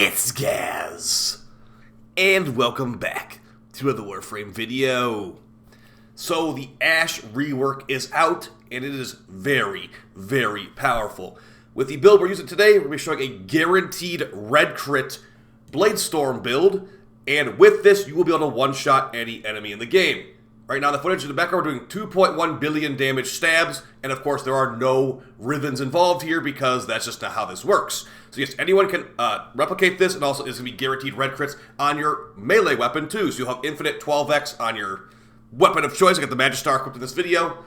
It's Gaz, and welcome back to another Warframe video. So the Ashe rework is out, and it is very, very powerful. With the build we're using today, we're going to be showing a guaranteed red crit Bladestorm build, and with this, you will be able to one-shot any enemy in the game. Right now in the footage in the background, we're doing 2.1 billion damage stabs, and of course there are no ribbons involved here because that's just not how this works. So yes, anyone can replicate this, and also it's going to be guaranteed red crits on your melee weapon too. So you'll have infinite 12x on your weapon of choice. I got the Magistar equipped in this video.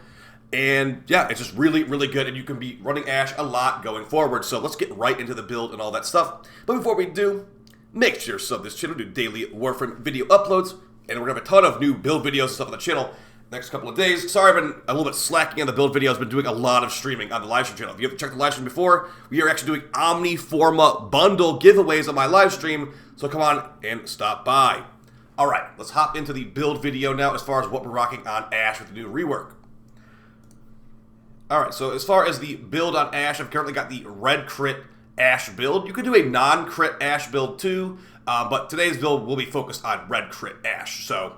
And yeah, it's just really, really good, and you can be running Ashe a lot going forward. So let's get right into the build and all that stuff. But before we do, make sure to sub this channel, do daily Warframe video uploads. And we're going to have a ton of new build videos and stuff on the channel next couple of days. Sorry, I've been a little bit slacking on the build videos. I've been doing a lot of streaming on the livestream channel. If you haven't checked the livestream before, we are actually doing Omniforma bundle giveaways on my livestream. So come on and stop by. All right, let's hop into the build video now as far as what we're rocking on Ashe with the new rework. All right, so as far as the build on Ashe, I've currently got the red crit Ashe build. You could do a non-crit Ashe build too. But today's build will be focused on red crit Ashe. So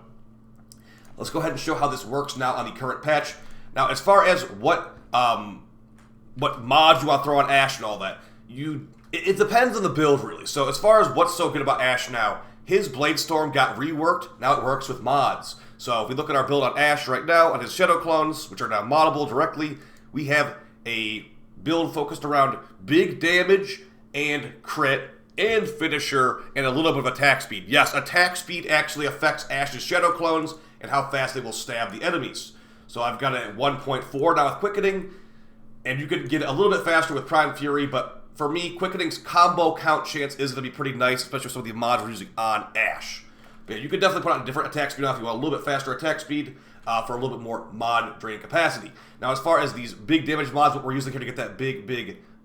let's go ahead and show how this works now on the current patch. Now, as far as what mods you want to throw on Ashe and all that, it depends on the build really. So as far as what's so good about Ashe now, his Bladestorm got reworked. Now it works with mods. So if we look at our build on Ashe right now on his shadow clones, which are now moddable directly, we have a build focused around big damage and crit and finisher, and a little bit of attack speed. Yes, attack speed actually affects Ashe's shadow clones and how fast they will stab the enemies. So I've got it at 1.4 now with quickening, and you can get it a little bit faster with Prime Fury, but for me, quickening's combo count chance is going to be pretty nice, especially with some of the mods we're using on Ashe. But yeah, you could definitely put on a different attack speed now if you want a little bit faster attack speed for a little bit more mod drain capacity. Now, as far as these big damage mods, what we're using here to get that big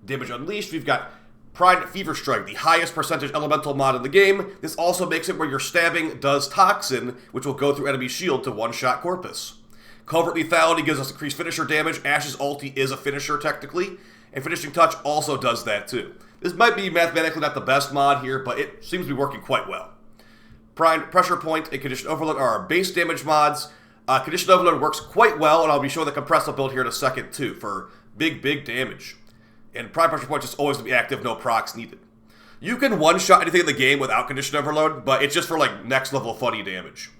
damage unleashed, we've got Pride Fever Strike, the highest percentage elemental mod in the game. This also makes it where your stabbing does Toxin, which will go through enemy shield to one-shot Corpus. Covert Lethality gives us increased finisher damage. Ashe's ulti is a finisher technically, and Finishing Touch also does that too. This might be mathematically not the best mod here, but it seems to be working quite well. Pressure Point and Condition Overload are our base damage mods. Condition Overload works quite well, and I'll be showing the Kompressa Build here in a second too for big damage. And Prime Pressure Point is always to be active, no procs needed. You can one-shot anything in the game without Condition Overload, but it's just for like next level funny damage.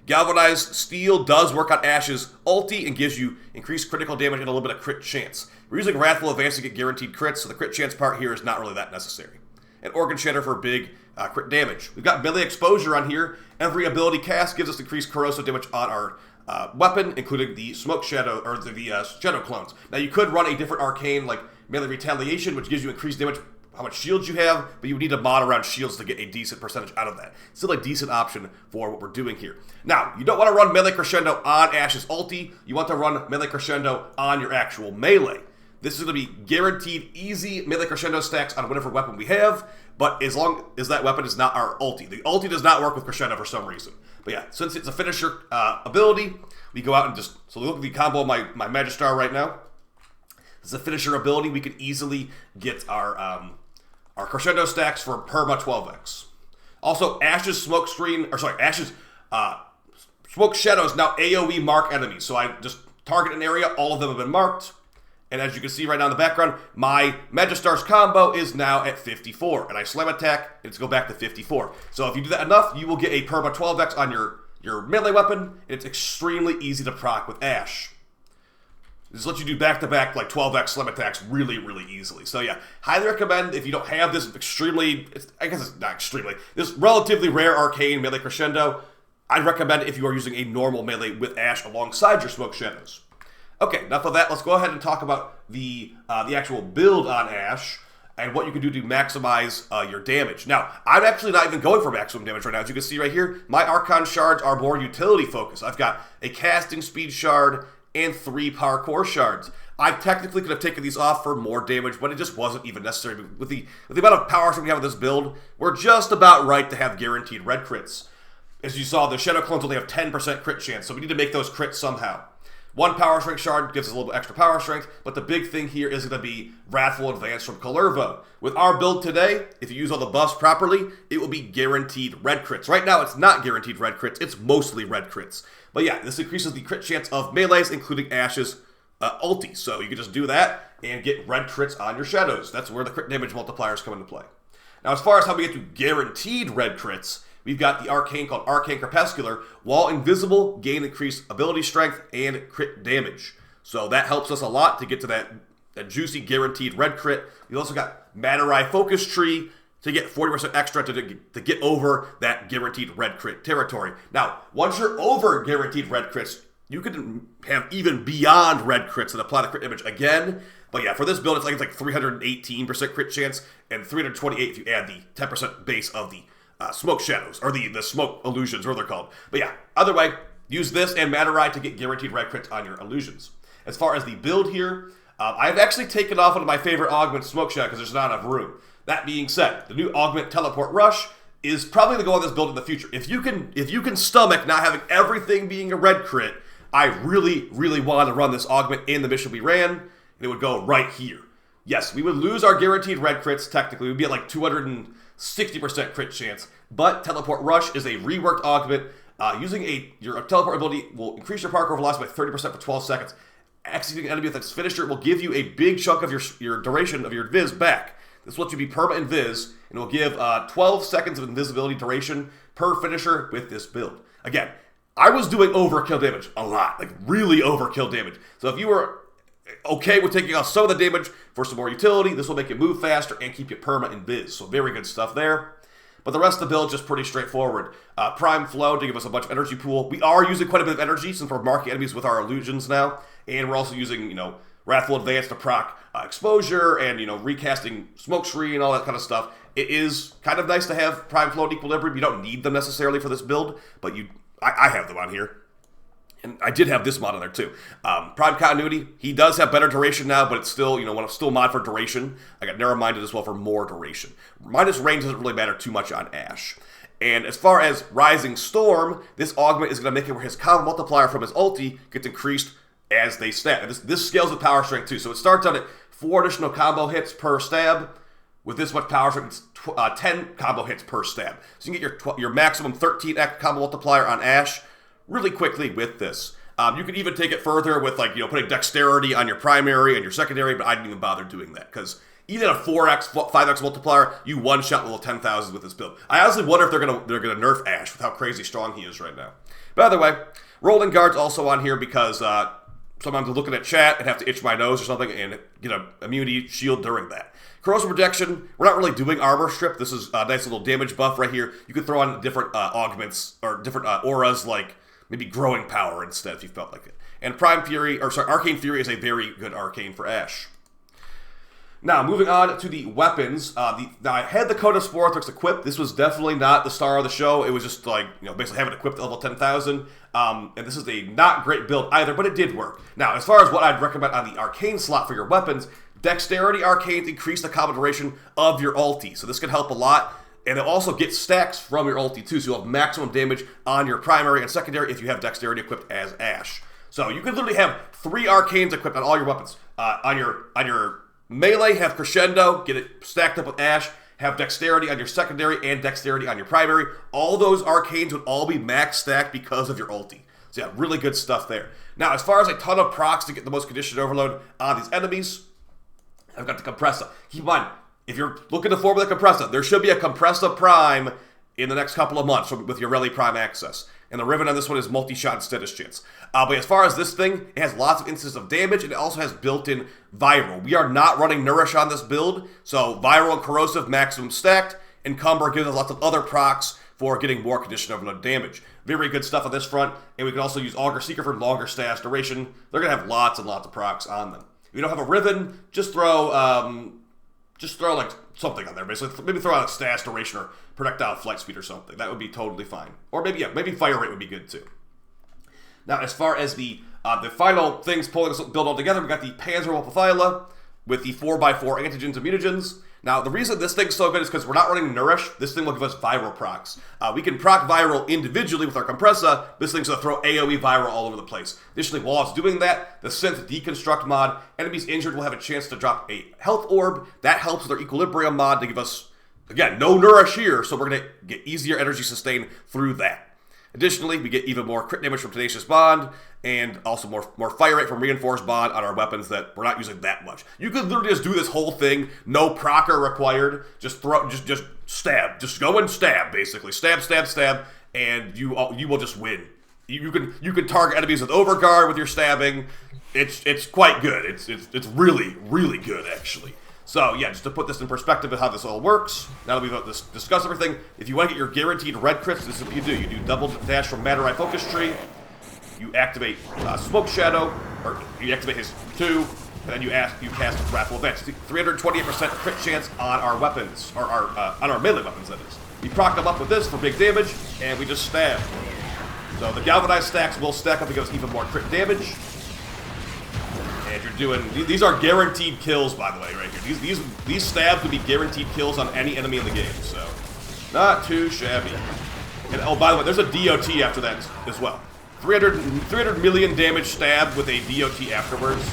Galvanized Steel does work on Ashe's ulti and gives you increased critical damage and a little bit of crit chance. We're using Wrathful Advance to get guaranteed crits, so the crit chance part here is not really that necessary. And Organ Shatter for big crit damage. We've got melee exposure on here. Every ability cast gives us increased corrosive damage on our weapon, including the Smoke Shadow, or the Shadow clones. Now you could run a different arcane like Melee Retaliation, which gives you increased damage, how much shields you have, but you would need to mod around shields to get a decent percentage out of that. Still a decent option for what we're doing here. Now, you don't want to run Melee Crescendo on Ashe's ulti. You want to run Melee Crescendo on your actual melee. This is going to be guaranteed easy Melee Crescendo stacks on whatever weapon we have, but as long as that weapon is not our ulti. The ulti does not work with Crescendo for some reason. But yeah, since it's a finisher ability, we go out and just, so look at the combo of my Magistar right now. This is a finisher ability. We can easily get our Crescendo stacks for perma 12x. Also, Ashe's Smoke Screen, or sorry, Ashe's Smoke Shadows now AoE mark enemies. So I just target an area, all of them have been marked. And as you can see right now in the background, my Magistar's combo is now at 54. And I slam attack, and it's go back to 54. So if you do that enough, you will get a perma 12x on your melee weapon, and it's extremely easy to proc with Ashe. This lets you do back-to-back like 12x slam attacks really easily. So yeah, highly recommend if you don't have this I guess it's not extremely, this relatively rare arcane melee Crescendo, I'd recommend if you are using a normal melee with Ashe alongside your Smoke Shadows. Okay, enough of that. Let's go ahead and talk about the actual build on Ashe and what you can do to maximize your damage. Now, I'm actually not even going for maximum damage right now. As you can see right here, my Archon Shards are more utility focused. I've got a casting speed shard and 3 parkour shards. I technically could have taken these off for more damage, but it just wasn't even necessary. With the amount of power we have with this build, we're just about right to have guaranteed red crits. As you saw, the Shadow clones only have 10% crit chance, so we need to make those crits somehow. One power strength shard gives us a little bit extra power strength, but the big thing here is going to be Wrathful Advance from Kullervo. With our build today, if you use all the buffs properly, it will be guaranteed red crits. Right now, it's not guaranteed red crits, it's mostly red crits. But yeah, this increases the crit chance of melees, including Ash's ulti. So you can just do that and get red crits on your shadows. That's where the crit damage multipliers come into play. Now, as far as how we get to guaranteed red crits, we've got the arcane called Arcane Crepuscular. While invisible, gain increased ability strength and crit damage. So that helps us a lot to get to that juicy guaranteed red crit. We also got Madarai Focus Tree to get 40% extra to get over that guaranteed red crit territory. Now, once you're over guaranteed red crits, you can have even beyond red crits and apply the crit damage again. But yeah, for this build, it's like 318% crit chance and 328 if you add the 10% base of the smoke shadows, or the smoke illusions, or they're called. But yeah, either way, use this and Madarai to get guaranteed red crits on your illusions. As far as the build here, I've actually taken off one of my favorite augments, Smoke Shadow, because there's not enough room. That being said, the new augment Teleport Rush is probably the go on this build in the future. If you can stomach not having everything being a red crit, I really, really want to run this augment in the mission we ran, and it would go right here. Yes, we would lose our guaranteed red crits, technically. We'd be at like 260% crit chance, but Teleport Rush is a reworked augment. Using your teleport ability will increase your parkour velocity by 30% for 12 seconds. Executing an enemy with its finisher will give you a big chunk of your duration of your Viz back. This will let you be perma Invis, and it will give 12 seconds of invisibility duration per finisher with this build. Again, I was doing overkill damage a lot, like really overkill damage. So if you were okay with taking off some of the damage for some more utility, this will make you move faster and keep you perma Invis. So very good stuff there. But the rest of the build is just pretty straightforward. Prime Flow to give us a bunch of energy pool. We are using quite a bit of energy since we're marking enemies with our illusions now. And we're also using, Wrathful Advance to proc exposure and, recasting Smoke Screen and all that kind of stuff. It is kind of nice to have Prime Flow and Equilibrium. You don't need them necessarily for this build, but I have them on here. And I did have this mod on there too. Prime Continuity, he does have better duration now, but it's still, still mod for duration. I got narrow-minded as well for more duration. Minus range doesn't really matter too much on Ashe. And as far as Rising Storm, this augment is going to make it where his combo multiplier from his ulti gets increased as they stab. And this scales with power strength too. So it starts out at 4 additional combo hits per stab. With this much power strength, it's 10 combo hits per stab. So you can get your maximum 13x combo multiplier on Ashe really quickly with this. You can even take it further with putting Dexterity on your primary and your secondary, but I didn't even bother doing that because even a 4x, 5x multiplier, you one-shot level 10,000 with this build. I honestly wonder if they're gonna nerf Ashe with how crazy strong he is right now. But either way, Rolling Guard's also on here because sometimes I'm looking at chat and have to itch my nose or something and get an immunity shield during that. Corrosion Protection, we're not really doing Armor Strip. This is a nice little damage buff right here. You could throw on different augments or different auras like maybe Growing Power instead if you felt like it. And Arcane Fury is a very good arcane for Ashe. Now, moving on to the weapons. Now, I had the Coda Sporothrix equipped. This was definitely not the star of the show. It was just basically having it equipped at level 10,000. And this is a not great build either, but it did work. Now, as far as what I'd recommend on the arcane slot for your weapons, Dexterity Arcanes increase the combo duration of your ulti. So this can help a lot. And it'll also get stacks from your ulti too, so you'll have maximum damage on your primary and secondary if you have Dexterity equipped as Ashe. So you can literally have 3 Arcanes equipped on all your weapons. On your melee, have Crescendo, get it stacked up with Ashe, have Dexterity on your secondary and Dexterity on your primary. All those Arcanes would all be max stacked because of your ulti. So yeah, really good stuff there. Now, as far as a ton of procs to get the most conditioned overload on these enemies, I've got the Kompressa. Keep in mind, if you're looking to form with a Kompressa, there should be a Kompressa Prime in the next couple of months with your Rally Prime access. And the Riven on this one is multi-shot and status chance. But as far as this thing, it has lots of instances of damage, and it also has built-in Viral. We are not running Nourish on this build, so Viral and Corrosive maximum stacked, and Cumber gives us lots of other procs for getting more condition overload damage. Very good stuff on this front, and we can also use Augur Seeker for longer status duration. They're going to have lots and lots of procs on them. If you don't have a Riven, just throw like something on there, basically. Maybe throw out a status duration or projectile flight speed or something. That would be totally fine. Or maybe fire rate would be good too. Now, as far as the final things pulling this build all together, we got the Panzer Build with the 4x4 antigens and mutagens. Now, the reason this thing's so good is because we're not running Nourish. This thing will give us viral procs. We can proc viral individually with our Kompressa. This thing's going to throw AoE viral all over the place. Additionally, while it's doing that, the Synth Deconstruct mod, enemies injured will have a chance to drop a health orb. That helps with our Equilibrium mod to give us, again, no Nourish here, so we're going to get easier energy sustain through that. Additionally, we get even more crit damage from Tenacious Bond, and also more fire rate from Reinforced Bond on our weapons that we're not using that much. You could literally just do this whole thing, no procer required, just stab. Just go and stab, basically. Stab, stab, stab, and you will just win. You can target enemies with Overguard with your stabbing. It's quite good. It's really, really good, actually. So, yeah, just to put this in perspective of how this all works, now that we've discussed everything, if you want to get your guaranteed red crits, this is what you do. You do double dash from Maturite Focus Tree, you activate Smoke Shadow, or you activate his 2, and then you cast Wrathful Advance. 328% crit chance on our weapons, or on our melee weapons, that is. We proc them up with this for big damage, and we just stab. So the Galvanized stacks will stack up to give us even more crit damage. And you're doing, these are guaranteed kills, by the way, right here. These stabs would be guaranteed kills on any enemy in the game, so not too shabby. And oh, by the way, there's a DOT after that as well. 300 million damage stab with a DOT afterwards.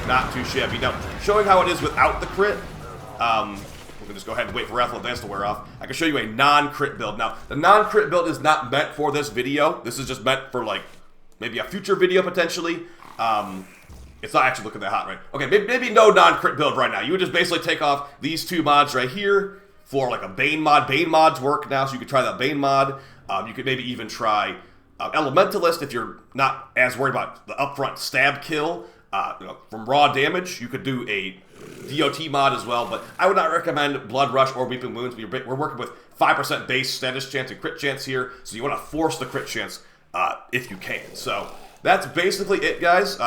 Not too shabby. Now, showing how it is without the crit, we can just go ahead and wait for Wrathful Advance to wear off. I can show you a non-crit build. Now, the non-crit build is not meant for this video. This is just meant for, like, maybe a future video, potentially. It's not actually looking that hot, right? Okay, maybe no non-crit build right now. You would just basically take off these 2 mods right here for like a Bane mod. Bane mods work now, so you could try that Bane mod. You could maybe even try Elementalist if you're not as worried about the upfront stab kill. From raw damage, you could do a DOT mod as well, but I would not recommend Blood Rush or Weeping Wounds. We're working with 5% base status chance and crit chance here, so you want to force the crit chance if you can. So that's basically it, guys.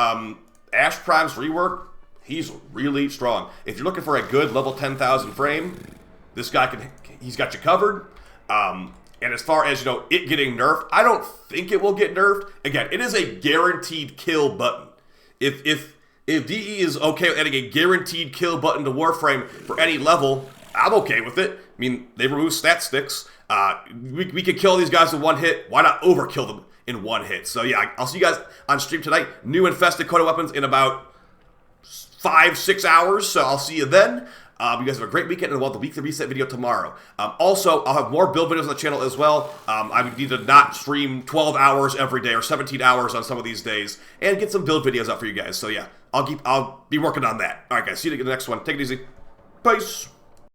Ash Prime's rework, he's really strong. If you're looking for a good level 10,000 frame, this guy he's got you covered. And as far as, it getting nerfed, I don't think it will get nerfed. Again, it is a guaranteed kill button. If DE is okay with adding a guaranteed kill button to Warframe for any level, I'm okay with it. I mean, they remove stat sticks. We could kill these guys in 1 hit. Why not overkill them in 1 hit? So yeah, I'll see you guys on stream tonight. New Infested Coda weapons in about 5-6 hours, so I'll see you then. You guys have a great weekend, and we'll have the weekly reset video tomorrow. Also, I'll have more build videos on the channel as well. I need to not stream 12 hours every day or 17 hours on some of these days, and get some build videos out for you guys. So yeah, I'll be working on that. All right, guys, see you in the next one. Take it easy. Peace.